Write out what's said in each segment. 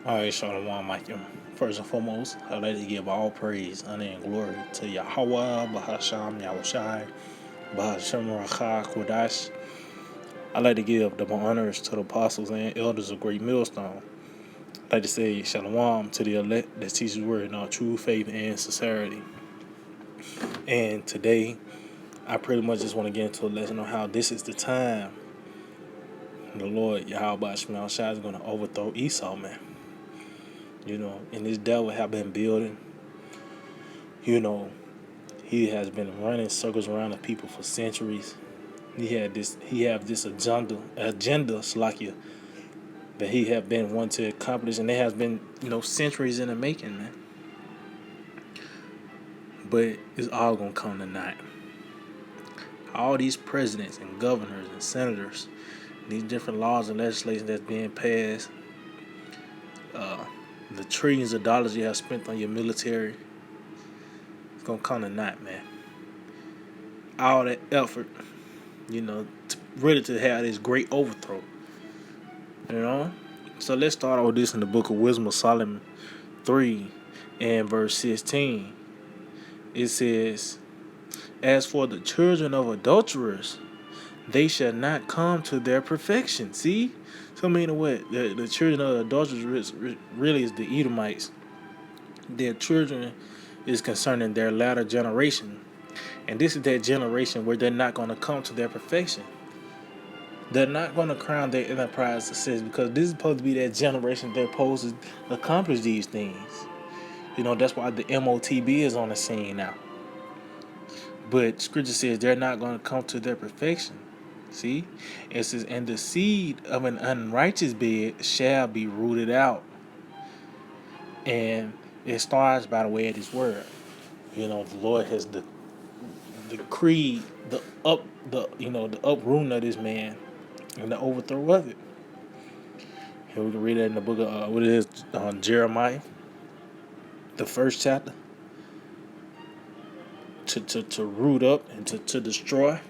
All right, Shalom, Michael. First and foremost, I'd like to give all praise, honor, and glory to Yahweh, Bahasham, Yahushai, Bahashem, Rakha, Kodash. I'd like to give double honors to the apostles and elders of Great Millstone. I'd like to say Shalom to the elect that teaches word in all true faith and sincerity. And today, I pretty much just want to get into a lesson on how this is the time the Lord, Yahweh, Shemel Shai, is going to overthrow Esau, man. And this devil have been building. He has been running circles around the people for centuries. He have this agenda, Slakia, that he have been wanting to accomplish, and it has been, centuries in the making, man. But it's all gonna come to naught. All these presidents and governors and senators, these different laws and legislation that's being passed, the trillions of dollars you have spent on your military, it's gonna come to naught, man. All that effort, to have this great overthrow. So let's start with this in the book of Wisdom of Solomon 3 and verse 16. It says, "As for the children of adulterers, they shall not come to their perfection." See? So meaning what? The children of adulterers really is the Edomites. Their children is concerning their latter generation. And this is that generation where they're not going to come to their perfection. They're not going to crown their enterprise success, because this is supposed to be that generation they're supposed to accomplish these things. That's why the MOTB is on the scene now. But Scripture says they're not going to come to their perfection. See? It says, "And the seed of an unrighteous bed shall be rooted out." And it starts by the way of this word. The Lord has decreed the uprooting of this man and the overthrow of it. Here we can read it in the book of Jeremiah, the first chapter. To root up and to destroy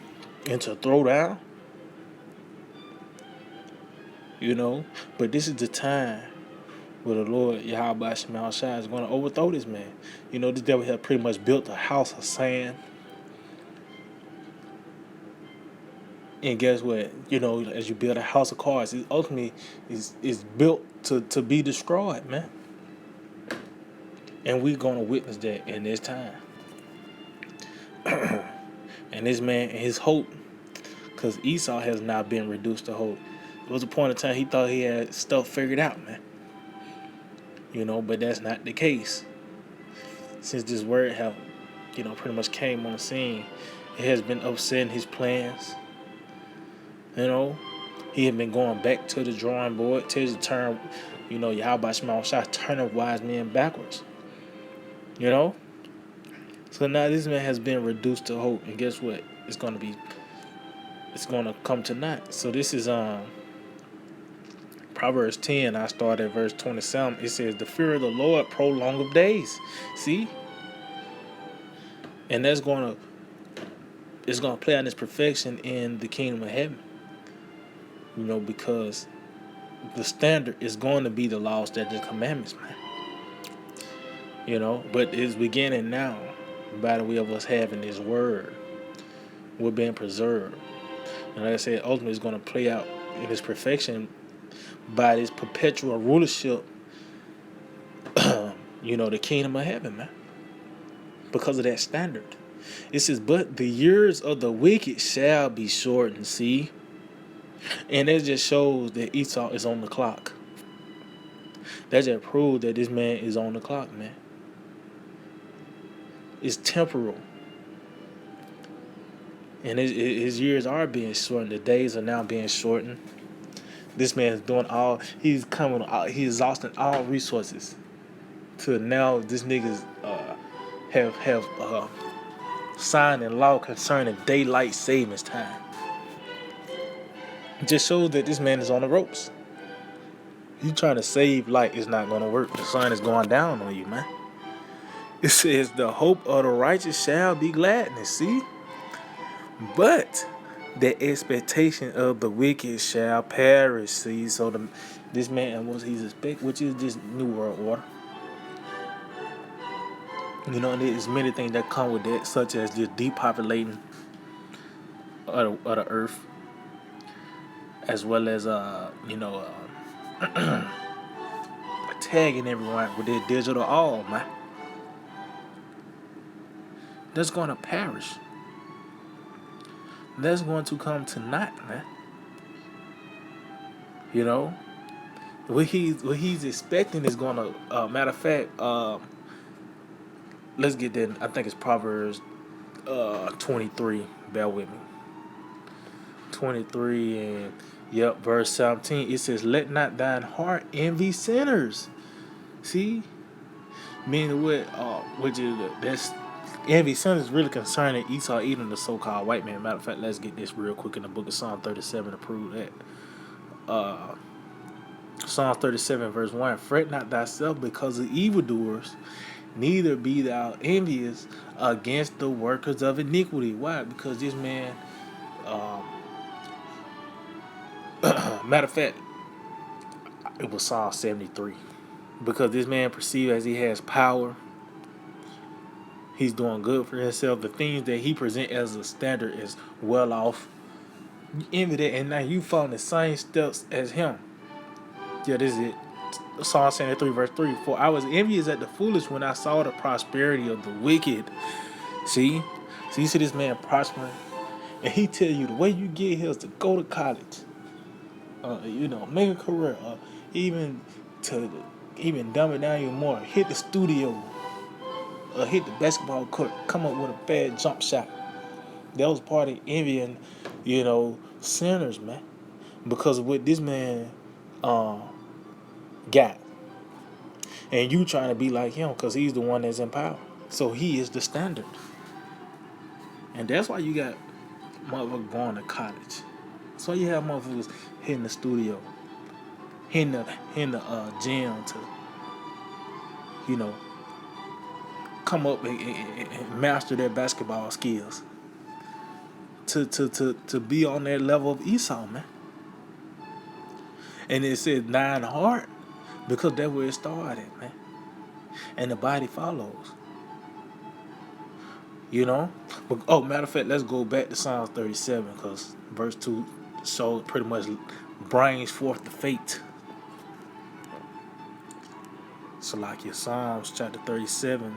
and to throw down. But this is the time where the Lord Yahweh Shemel Shai is going to overthrow this man. This devil had pretty much built a house of sand. And guess what? As you build a house of cards, it ultimately is built to be destroyed, man. And we're going to witness that in this time. And this man, his hope, because Esau has now been reduced to hope. There was a point in time he thought he had stuff figured out, man. But that's not the case. Since this word have, pretty much came on the scene, it has been upsetting his plans. He had been going back to the drawing board, tells you to turn, Yahweh Shemel Shai, turning wise men backwards. So now this man has been reduced to hope, and guess what? It's going to come to naught. So this is Proverbs 10. I start at verse 27. It says, "The fear of the Lord prolong of days." See? And it's going to play out its perfection in the kingdom of heaven. Because the standard is going to be the law, statutes, and commandments, man. But it's beginning now by the way of us having this word. We're being preserved. And like I said, ultimately it's going to play out in its perfection by this perpetual rulership, the kingdom of heaven, man. Because of that standard. It says, "But the years of the wicked shall be shortened." See? And it just shows that Esau is on the clock. That just proves that this man is on the clock, man. It's temporal. And his years are being shortened. The days are now being shortened. This man is doing he's exhausting all resources to now this niggas have signed a law concerning daylight savings time. It just shows that this man is on the ropes. You trying to save light is not going to work. The sun is going down on you, man. It says, "The hope of the righteous shall be gladness." See? But the expectation of the wicked shall perish. See? So this man and what he's expecting, which is this new world order. You know, and there's many things that come with that, such as the depopulating of the earth, as well as tagging everyone with their digital all, man. That's going to perish. That's going to come to naught, man. You know, what he's expecting is going to. Matter of fact, let's get that. I think it's Proverbs 23. Bear with me. 23 and yep, verse 17. It says, "Let not thine heart envy sinners." See, meaning what? Which is that's envy sinners is really concerning Esau eating the so-called white man. Matter of fact, let's get this real quick in the book of Psalm 37 to prove that. Psalm 37 verse 1. "Fret not thyself because of evildoers, neither be thou envious against the workers of iniquity." Why? Because this man, matter of fact, it was Psalm 73. Because this man perceived as he has power, he's doing good for himself. The things that he present as a standard is well off. You envy that, and now you following the same steps as him. Yeah, this is it. Psalm 73 verse 3. "For I was envious at the foolish when I saw the prosperity of the wicked." See? So you see this man prospering, and he tell you the way you get here is to go to college. Make a career. Even dumb it down even more. Hit the studio. Hit the basketball court. Come up with a bad jump shot. That was part of envying, sinners, man. Because of what this man got. And you trying to be like him because he's the one that's in power. So he is the standard. And that's why you got motherfuckers going to college. That's why you have motherfuckers hitting the studio, hitting the gym to, come up and master their basketball skills. To be on that level of Esau, man. And it says thine heart, because that's where it started, man. And the body follows. But, matter of fact, let's go back to Psalms 37, because verse 2 shows pretty much brings forth the fate. So like your Psalms chapter 37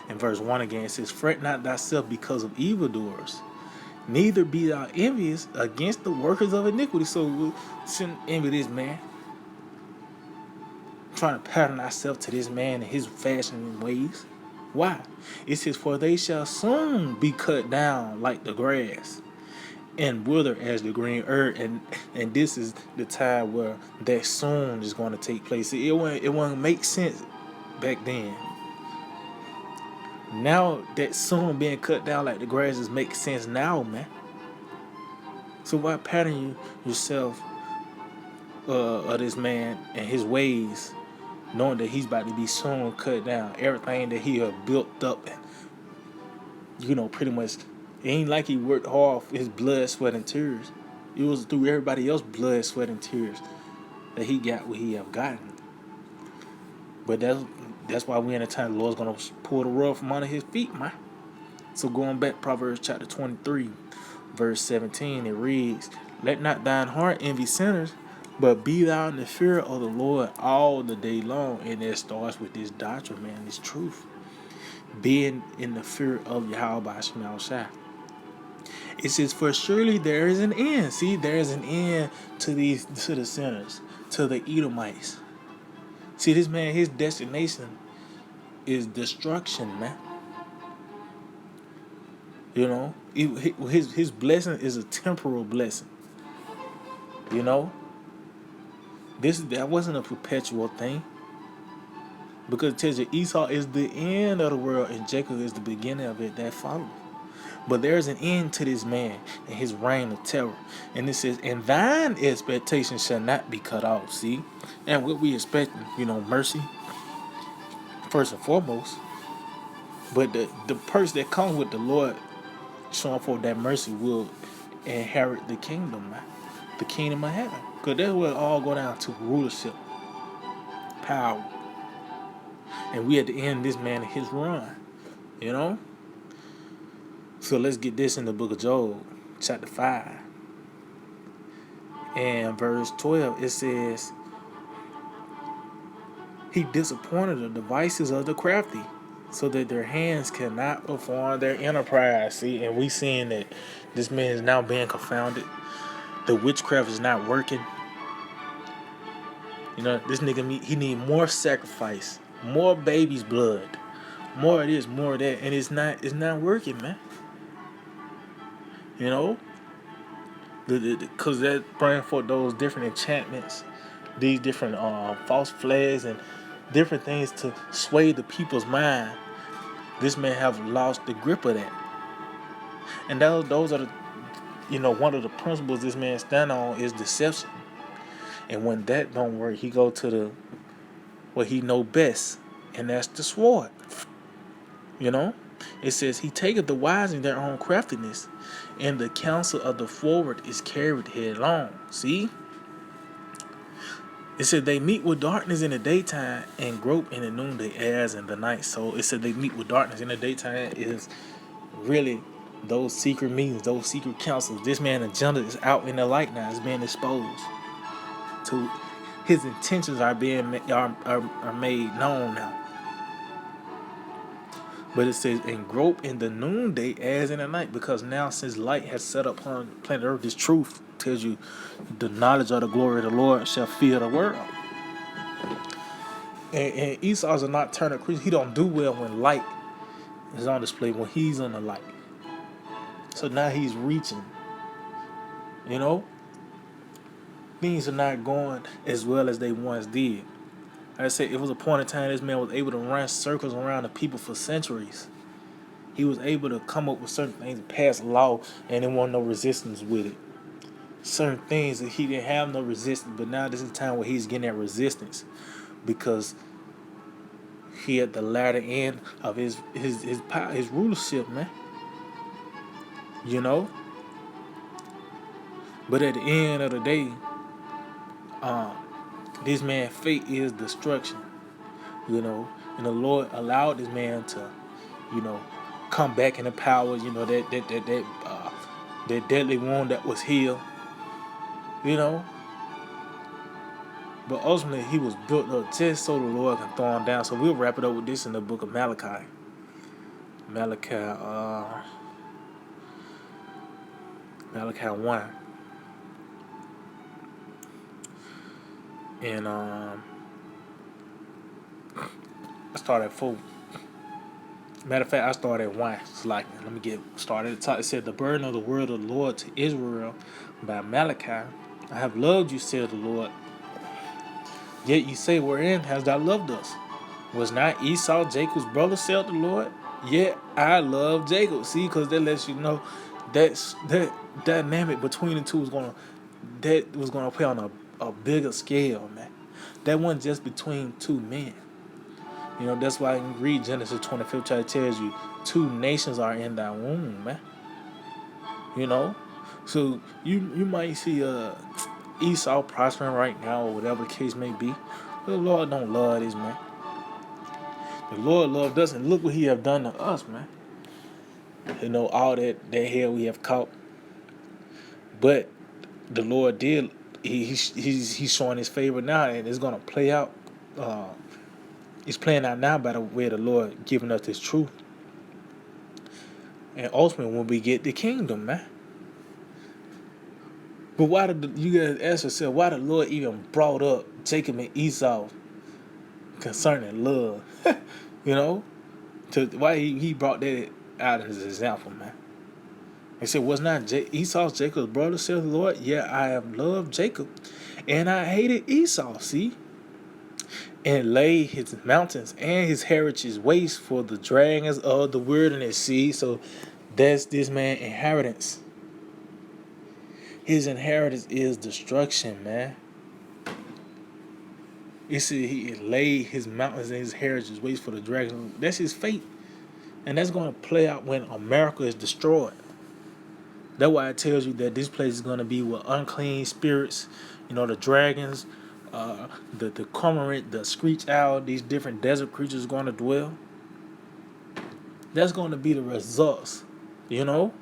and verse 1 again, it says, "Fret not thyself because of evildoers, neither be thou envious against the workers of iniquity." So we shouldn't envy this man. Trying to pattern ourselves to this man and his fashion ways. Why? It says, "For they shall soon be cut down like the grass, and wither as the green herb." And this is the time where that soon is going to take place. It won't make sense back then. Now that soon being cut down like the grass is makes sense now, man. So why pattern yourself of this man and his ways, knowing that he's about to be soon cut down? Everything that he had built up, and pretty much, it ain't like he worked hard for his blood, sweat, and tears. It was through everybody else's blood, sweat, and tears that he got what he have gotten. But that's why we in a time the Lord's gonna pull the rug from under his feet, man. So going back, Proverbs chapter 23, verse 17, it reads, "Let not thine heart envy sinners, but be thou in the fear of the Lord all the day long." And it starts with this doctrine, man, this truth. Being in the fear of Yahweh by Shema Shai. It says, "For surely there is an end." See, there is an end to the sinners, to the Edomites. See, this man, his destination is destruction, man. His blessing is a temporal blessing. That wasn't a perpetual thing. Because it tells you Esau is the end of the world and Jacob is the beginning of it that follows. But there is an end to this man and his reign of terror. And it says, "And thine expectation shall not be cut off." See? And what we expect, mercy, first and foremost. But the person that comes with the Lord showing forth that mercy will inherit the kingdom, man. The kingdom of heaven. Because that's where it all go down to rulership, power. And we at the end of this man his run. You know? So let's get this in the book of Job, chapter 5. And verse 12, it says, he disappointed the devices of the crafty, so that their hands cannot perform their enterprise. See, and we seeing that this man is now being confounded. The witchcraft is not working. You know, this nigga, he need more sacrifice, more baby's blood, more of this, more of that, and it's not working, man. You know, because that bring forth those different enchantments, these different false flags and different things to sway the people's mind. This man have lost the grip of that, and those are the, you know, one of the principles this man stand on is deception. And when that don't work, he go to the what he know best, and that's the sword. You know, it says he taketh the wise in their own craftiness, and the counsel of the forward is carried headlong. See, it said they meet with darkness in the daytime and grope in the noonday as in the night. So it said they meet with darkness in the daytime is really those secret meetings, those secret councils. This man's agenda is out in the light now. It's being exposed. To his intentions are being are made known now. But it says, and grope in the noonday as in the night, because now since light has set upon planet Earth, this truth tells you the knowledge of the glory of the Lord shall fill the world. And Esau's a nocturnal creature. He don't do well when light is on display, when he's on the light. So now he's reaching. You know? Things are not going as well as they once did. Like I said, it was a point in time this man was able to run circles around the people for centuries. He was able to come up with certain things, pass a law, and there wasn't no resistance with it. Certain things that he didn't have no resistance, but now this is the time where he's getting that resistance because he at the latter end of his power, his rulership, man. You know? But at the end of the day, this man's fate is destruction, you know, and the Lord allowed this man to, you know, come back into power. You know, that deadly wound that was healed, you know. But ultimately, he was built up just so the Lord can throw him down. So we'll wrap it up with this in the book of Malachi. Malachi 1. And I started at 4. Matter of fact, I started at 1. It's like, let me get started at the top. It said, the burden of the word of the Lord to Israel by Malachi. I have loved you, said the Lord. Yet you say, wherein hast thou loved us? Was not Esau Jacob's brother, said the Lord? Yet I love Jacob. See, because that lets you know that dynamic between the two was gonna play on a bigger scale, man. That wasn't just between two men. You know, that's why I can read Genesis 25th chapter. It tells you 2 nations are in thy womb, man. You know? So you might see Esau prospering right now or whatever the case may be. But the Lord don't love this, man. The Lord loved us, and look what he have done to us, man. You know, all that hell we have caught. But the Lord did, he's showing his favor now, and it's going to play out. It's playing out now by the way the Lord giving us this truth. And ultimately, when we get the kingdom, man. But why did you guys ask yourself, why the Lord even brought up Jacob and Esau concerning love? You know? Why he brought that out as an example, man. He said, was not Esau's Jacob's brother, said the Lord? Yeah, I have loved Jacob, and I hated Esau, see? And laid his mountains and his heritage waste for the dragons of the wilderness, see? So that's this man's inheritance. His inheritance is destruction, man. You see, he laid his mountains and his heritage waste for the dragons. That's his fate. And that's going to play out when America is destroyed. That's why it tells you that this place is going to be with unclean spirits, the dragons, the cormorant, the screech owl, these different desert creatures going to dwell. That's going to be the results, you know.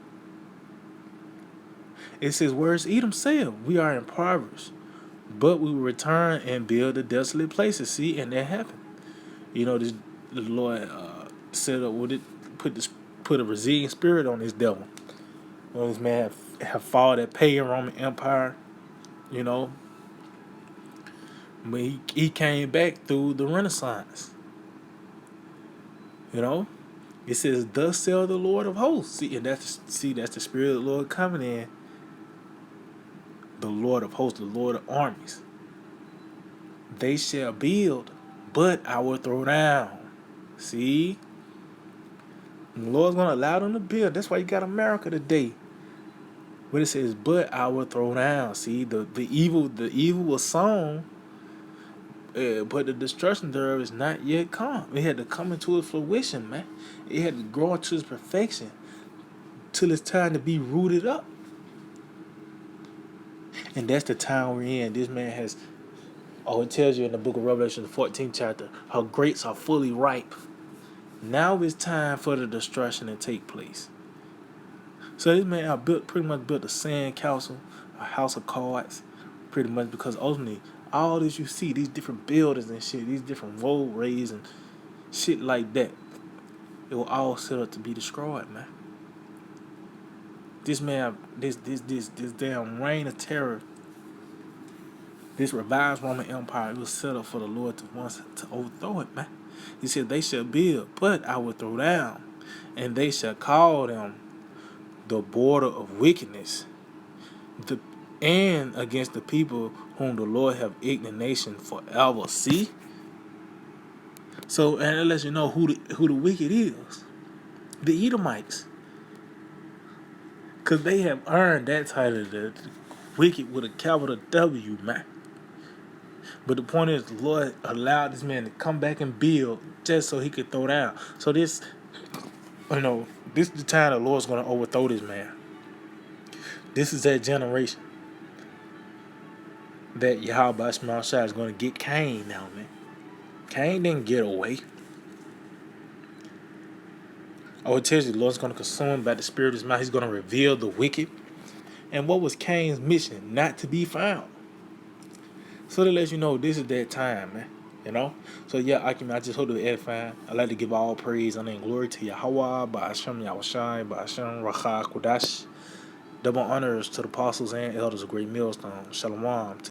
It says, "Where's Edom said, we are impoverished, but we will return and build the desolate places." See, and that happened. This the Lord set up with it, put a resilient spirit on this devil. This man have fought that pagan Roman Empire, you know, but he came back through the Renaissance. You know, it says, "Thus saith the Lord of hosts." See, and that's the Spirit of the Lord coming in. The Lord of hosts, the Lord of armies. "They shall build, but I will throw down." See, and the Lord's gonna allow them to build. That's why you got America today. But it says, "But I will throw down." See, the evil was sown. But the destruction thereof is not yet come. It had to come into its fruition, man. It had to grow into its perfection till it's time to be rooted up. And that's the time we're in. This man has, it tells you in the book of Revelation, the 14th chapter, her grapes are fully ripe. Now it's time for the destruction to take place. So this man pretty much built a sand castle, a house of cards, pretty much, because ultimately all this you see, these different buildings and shit, these different roadways and shit like that, it will all set up to be destroyed, man. This man, this damn reign of terror, this revised Roman Empire, it was set up for the Lord to overthrow it, man. He said, "They shall build, but I will throw down, and they shall call them the border of wickedness, and against the people whom the Lord have indignation forever." See? So, and it lets you know who the wicked is. The Edomites. Because they have earned that title, the wicked with a capital W, man. But the point is, the Lord allowed this man to come back and build just so he could throw down. So this is the time the Lord's going to overthrow this man. This is that generation that Yahweh Shema Shai is going to get Cain now, man. Cain didn't get away. It tells you the Lord's going to consume him by the Spirit of his mouth. He's going to reveal the wicked. And what was Cain's mission? Not to be found. So that lets you know this is that time, man. So yeah, I just hope to edify. I like to give all praise and glory to Yahweh, by Hashem Yahushai, by Hashem Racha Kodash. Double honors to the apostles and elders of Great Millstone. Shalom.